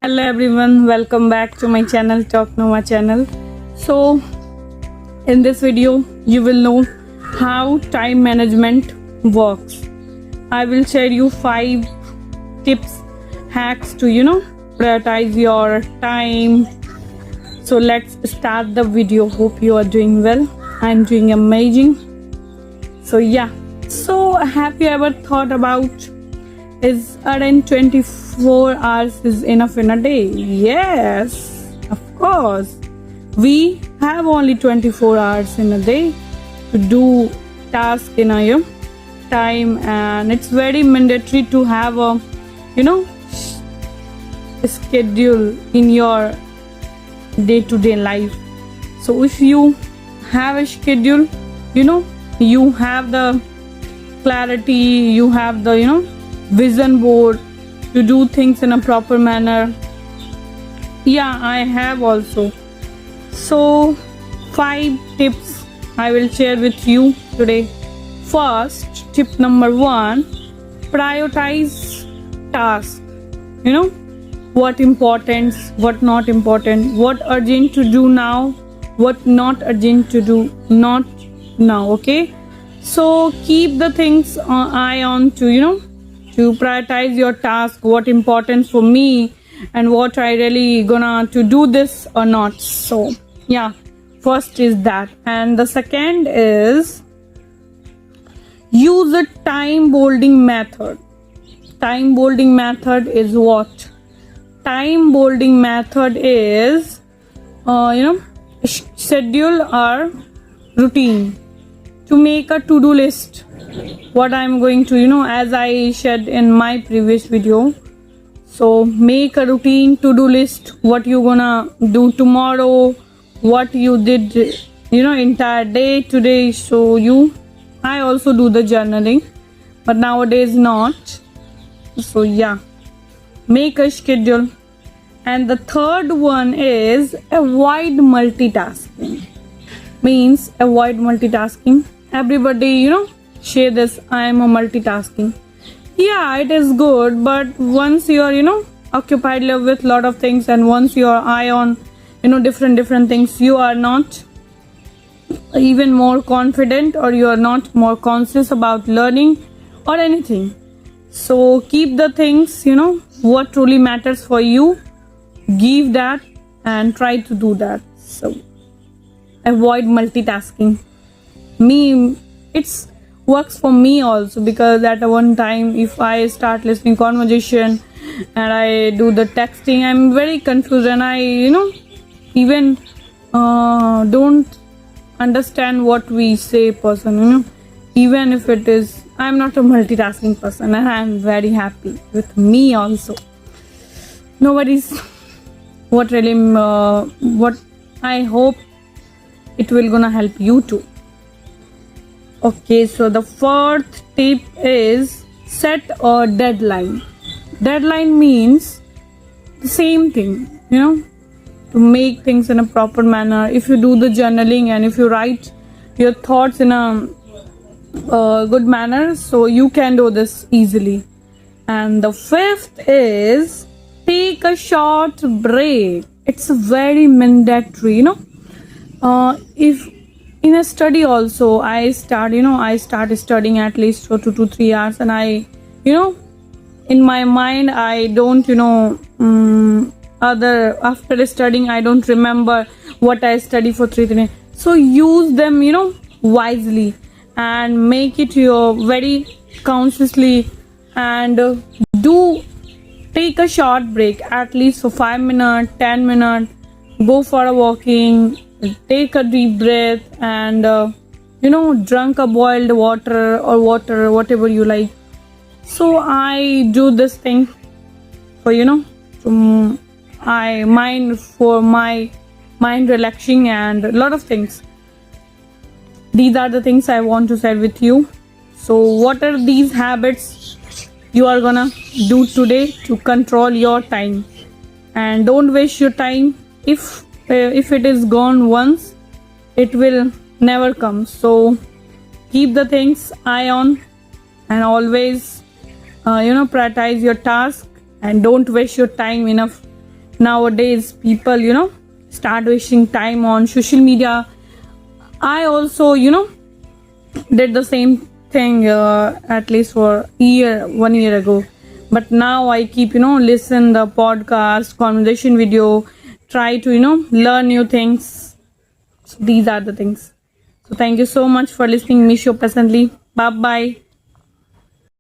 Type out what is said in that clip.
Hello everyone, welcome back to my channel Talk Nova channel. So in this video you will know how time management works. I will share you 5 tips, hacks to prioritize your time. So let's start the video. Hope you are doing well. I'm doing amazing. So have you ever thought about, is around 24 hours is enough in a day? Yes, of course. We have only 24 hours in a day to do tasks in a time, and it's very mandatory to have a schedule in your day-to-day life. So if you have a schedule, you have the clarity, you have the vision board to do things in a proper manner. I have also. So 5 tips I will share with you today. First, tip number 1, prioritize tasks. What important, what not important, what urgent to do now, what not urgent to do not now. Okay, so keep the things eye on to prioritize your task, what important for me and what I really gonna to do this or not. So first is that, and the second is use a time bolding method. Time bolding method is what? Time bolding method is schedule or routine to make a to-do list. What I'm going to as I shared in my previous video, so make a routine to-do list, what you gonna do tomorrow, what you did entire day today. So I also do the journaling, but nowadays not. So make a schedule. And the third one is avoid multitasking. Means avoid multitasking. Everybody share this, I am a multitasking. It is good, but once you are occupied with lot of things, and once your eye on different things, you are not even more confident, or you are not more conscious about learning or anything. So keep the things what truly matters for you, give that and try to do that. So avoid multitasking. It's works for me also, because at one time if I start listening conversation and I do the texting, I'm very confused, and I even don't understand what we say person. Even if it is, I'm not a multitasking person, and I'm very happy with me also. Nobody's what really what I hope it will gonna help you too. Okay, so the fourth tip is set a deadline. Deadline means the same thing, to make things in a proper manner. If you do the journaling and if you write your thoughts in a good manner, so you can do this easily. And the fifth is take a short break. It's very mandatory. If in a study also, I start studying at least for 2 to 3 hours, and I in my mind I don't after studying I don't remember what I study for 3 days. So use them wisely, and make it your very consciously, and take a short break at least for 5 minutes, 10 minutes. Go for a walking, take a deep breath, and drink a boiled water or water, whatever you like. So I do this thing for my mind relaxing and a lot of things. These are the things I want to share with you. So what are these habits you are gonna do today to control your time? And don't waste your time. If it is gone once, it will never come. So keep the things eye on, and always prioritize your task, and don't waste your time enough nowadays people, start wasting time on social media. I also, did the same thing at least for 1 year ago. But now I keep, listen the podcast, conversation video, try to, learn new things. So these are the things. So thank you so much for listening me show presently. Bye bye.